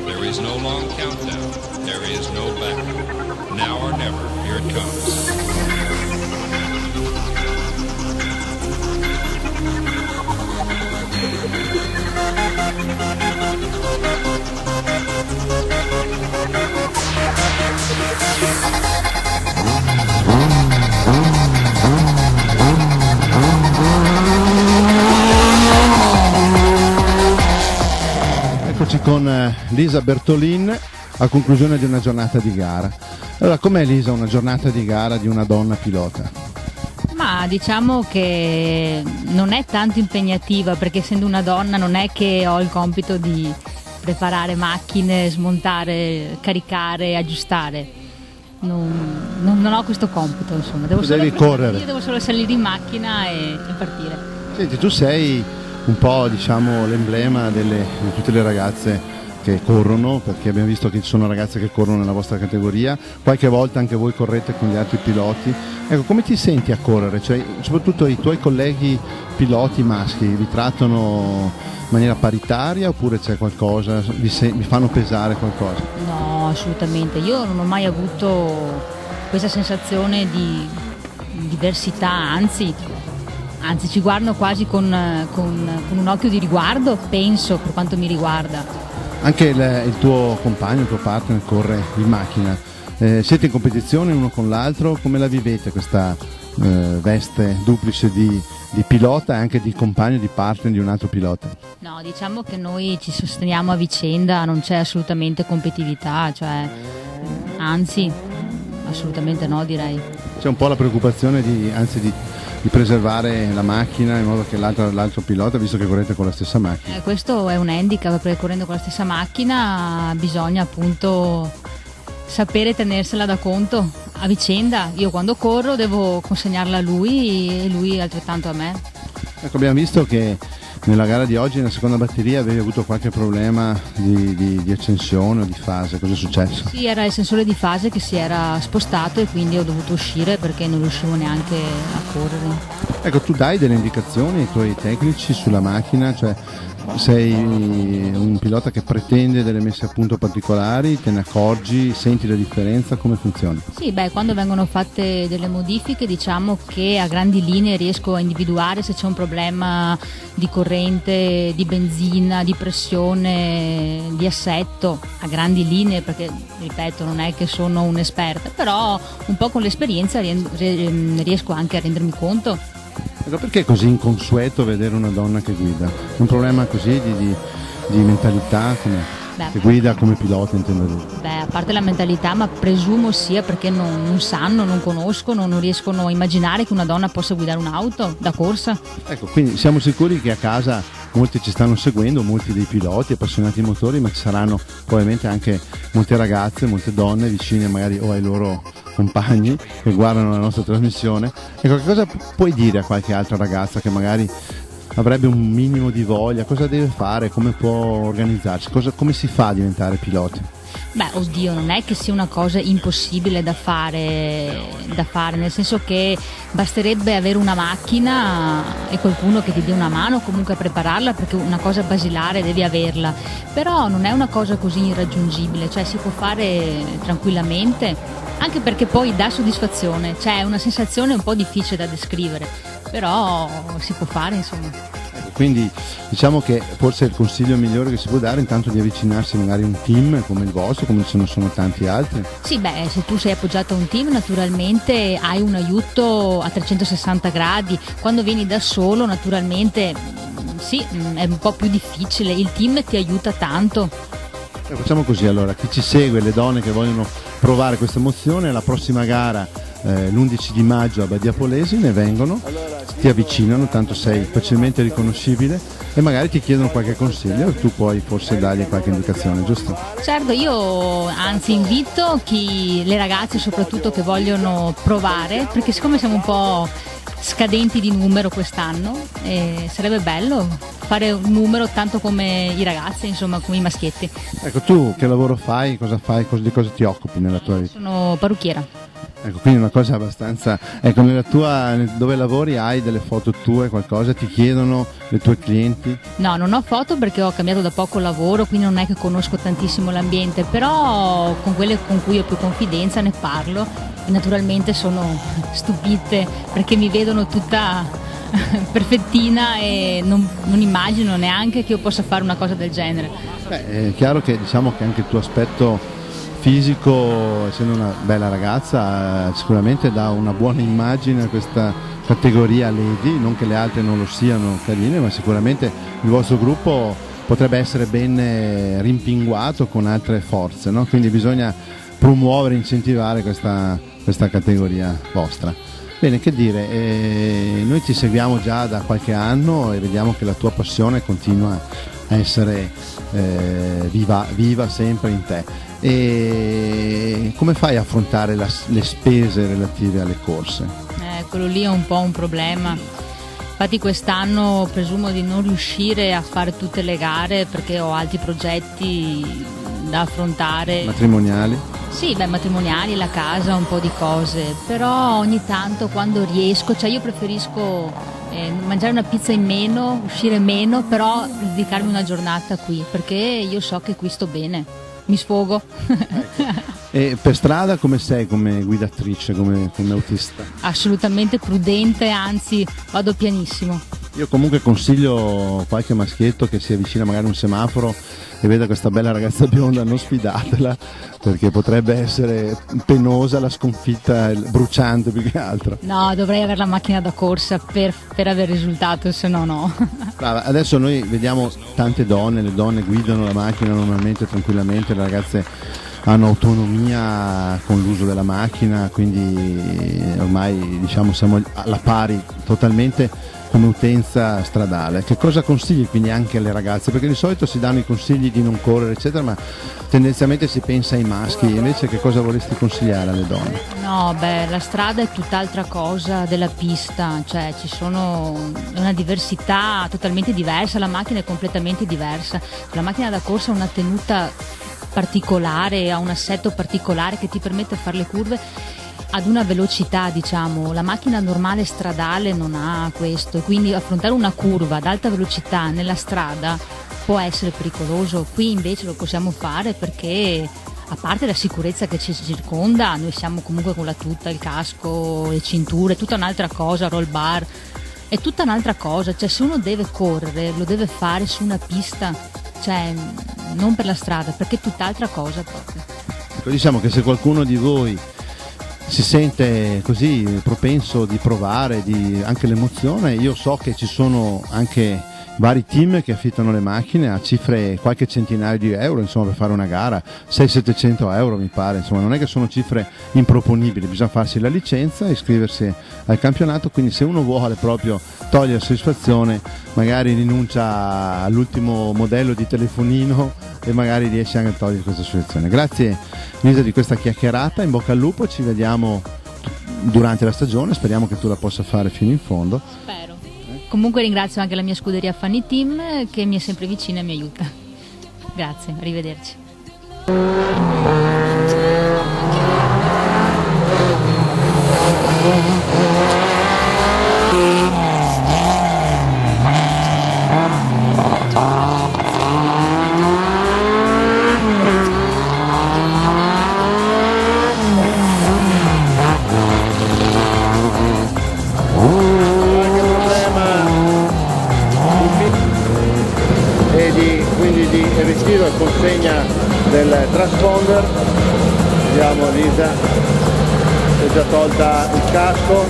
There is no long countdown. There is no back. Now or never, here it comes. Eccoci con Lisa Bertolin a conclusione di una giornata di gara. Allora, com'è, Lisa, una giornata di gara di una donna pilota? Ma diciamo che non è tanto impegnativa, perché essendo una donna non è che ho il compito di preparare macchine, smontare, caricare, aggiustare. Non ho questo compito, insomma. Devi correre. Io devo solo salire in macchina e partire. Senti, tu sei un po', diciamo, l'emblema di tutte le ragazze che corrono, perché abbiamo visto che ci sono ragazze che corrono nella vostra categoria, qualche volta anche voi correte con gli altri piloti. Ecco, come ti senti a correre? Cioè, soprattutto i tuoi colleghi piloti maschi vi trattano in maniera paritaria oppure c'è qualcosa, vi fanno pesare qualcosa? No, assolutamente. Io non ho mai avuto questa sensazione di diversità, anzi ci guardano quasi con un occhio di riguardo, penso, per quanto mi riguarda. Anche il tuo compagno, il tuo partner corre in macchina, siete in competizione uno con l'altro, come la vivete questa veste duplice di pilota e anche di compagno, di partner di un altro pilota? No, diciamo che noi ci sosteniamo a vicenda, non c'è assolutamente competitività, cioè, anzi, assolutamente no, direi. C'è un po' la preoccupazione di preservare la macchina in modo che l'altro pilota, visto che correte con la stessa macchina. Questo è un handicap, perché correndo con la stessa macchina bisogna appunto sapere tenersela da conto a vicenda. Io quando corro devo consegnarla a lui e lui altrettanto a me. Ecco, abbiamo visto che nella gara di oggi, nella seconda batteria, avevi avuto qualche problema di accensione o di fase. Cosa è successo? Sì, era il sensore di fase che si era spostato e quindi ho dovuto uscire perché non riuscivo neanche a correre. Ecco, tu dai delle indicazioni ai tuoi tecnici sulla macchina, cioè sei un pilota che pretende delle messe a punto particolari, te ne accorgi, senti la differenza, come funziona? Sì, quando vengono fatte delle modifiche, diciamo che a grandi linee riesco a individuare se c'è un problema di corrente, di benzina, di pressione, di assetto, a grandi linee, perché ripeto non è che sono un'esperta, però un po' con l'esperienza riesco anche a rendermi conto. Ecco, perché è così inconsueto vedere una donna che guida? È un problema così di mentalità, che guida come pilota, intendo? A parte la mentalità, ma presumo sia perché non sanno, non conoscono, non riescono a immaginare che una donna possa guidare un'auto da corsa. Ecco, quindi siamo sicuri che a casa molti ci stanno seguendo, molti dei piloti appassionati di motori, ma ci saranno probabilmente anche molte ragazze, molte donne vicine magari o ai loro compagni che guardano la nostra trasmissione. Ecco, che cosa puoi dire a qualche altra ragazza che magari avrebbe un minimo di voglia, cosa deve fare, come può organizzarsi, come si fa a diventare piloti? Oddio, non è che sia una cosa impossibile da fare, nel senso che basterebbe avere una macchina e qualcuno che ti dia una mano comunque a prepararla, perché una cosa basilare devi averla, però non è una cosa così irraggiungibile, cioè si può fare tranquillamente, anche perché poi dà soddisfazione, cioè è una sensazione un po' difficile da descrivere, però si può fare, insomma. Quindi diciamo che forse il consiglio migliore che si può dare è intanto di avvicinarsi magari a un team come il vostro, come ce ne sono tanti altri. Sì, se tu sei appoggiato a un team naturalmente hai un aiuto a 360 gradi, quando vieni da solo naturalmente sì, è un po' più difficile, il team ti aiuta tanto. Facciamo così allora, chi ci segue, le donne che vogliono provare questa emozione, la prossima gara l'11 di maggio a Badia Polesine vengono, ti avvicinano, tanto sei facilmente riconoscibile e magari ti chiedono qualche consiglio e tu puoi forse dargli qualche indicazione, giusto? Certo, io anzi invito le ragazze soprattutto che vogliono provare, perché siccome siamo un po' scadenti di numero quest'anno, sarebbe bello fare un numero tanto come i ragazzi, insomma come i maschietti. Ecco, tu che lavoro fai, di cosa ti occupi nella tua vita? Sono parrucchiera. Ecco, quindi una cosa abbastanza... Ecco, dove lavori hai delle foto tue, qualcosa? Ti chiedono le tue clienti? No, non ho foto perché ho cambiato da poco lavoro, quindi non è che conosco tantissimo l'ambiente, però con quelle con cui ho più confidenza ne parlo e naturalmente sono stupite perché mi vedono tutta perfettina e non immagino neanche che io possa fare una cosa del genere. Beh, è chiaro che diciamo che anche il tuo aspetto fisico, essendo una bella ragazza, sicuramente dà una buona immagine a questa categoria lady, non che le altre non lo siano carine, ma sicuramente il vostro gruppo potrebbe essere ben rimpinguato con altre forze, no? Quindi bisogna promuovere, incentivare questa categoria vostra. Bene, che dire, noi ti seguiamo già da qualche anno e vediamo che la tua passione continua a essere viva sempre in te. E come fai a affrontare le spese relative alle corse? Quello lì è un po' un problema. Infatti quest'anno presumo di non riuscire a fare tutte le gare perché ho altri progetti da affrontare. Matrimoniali? Sì, matrimoniali, la casa, un po' di cose, però ogni tanto quando riesco, cioè io preferisco mangiare una pizza in meno, uscire meno, però dedicarmi una giornata qui, perché io so che qui sto bene, mi sfogo. E per strada come sei come guidatrice, come autista? Assolutamente prudente, anzi vado pianissimo. Io comunque consiglio qualche maschietto che si avvicina magari a un semaforo e veda questa bella ragazza bionda, non sfidatela perché potrebbe essere penosa la sconfitta, bruciante più che altro. No, dovrei avere la macchina da corsa per avere risultato, se no. Brava, adesso noi vediamo tante donne, le donne guidano la macchina normalmente tranquillamente, le ragazze hanno autonomia con l'uso della macchina, quindi ormai diciamo siamo alla pari totalmente come utenza stradale. Che cosa consigli quindi anche alle ragazze? Perché di solito si danno i consigli di non correre eccetera, ma tendenzialmente si pensa ai maschi, invece che cosa vorresti consigliare alle donne? No, la strada è tutt'altra cosa della pista, cioè ci sono una diversità totalmente diversa, la macchina è completamente diversa, la macchina da corsa ha una tenuta particolare, ha un assetto particolare che ti permette di fare le curve ad una velocità, diciamo, la macchina normale stradale non ha questo, quindi affrontare una curva ad alta velocità nella strada può essere pericoloso. Qui invece lo possiamo fare perché, a parte la sicurezza che ci circonda, noi siamo comunque con la tuta, il casco, le cinture, tutta un'altra cosa, roll bar, è tutta un'altra cosa, cioè se uno deve correre lo deve fare su una pista, cioè non per la strada, perché è tutt'altra cosa proprio. Diciamo che se qualcuno di voi si sente così propenso di provare anche l'emozione, io so che ci sono anche vari team che affittano le macchine a cifre qualche centinaio di euro, insomma, per fare una gara 600-700 euro mi pare, insomma non è che sono cifre improponibili, bisogna farsi la licenza, iscriversi al campionato, quindi se uno vuole proprio togliere soddisfazione magari rinuncia all'ultimo modello di telefonino e magari riesce anche a togliere questa soluzione. Grazie Lisa di questa chiacchierata, in bocca al lupo, ci vediamo durante la stagione, speriamo che tu la possa fare fino in fondo. Spero. Comunque ringrazio anche la mia scuderia Fanny Team che mi è sempre vicina e mi aiuta. Grazie, arrivederci. Ritiro e consegna del transponder. Vediamo Lisa, si è già tolta il casco.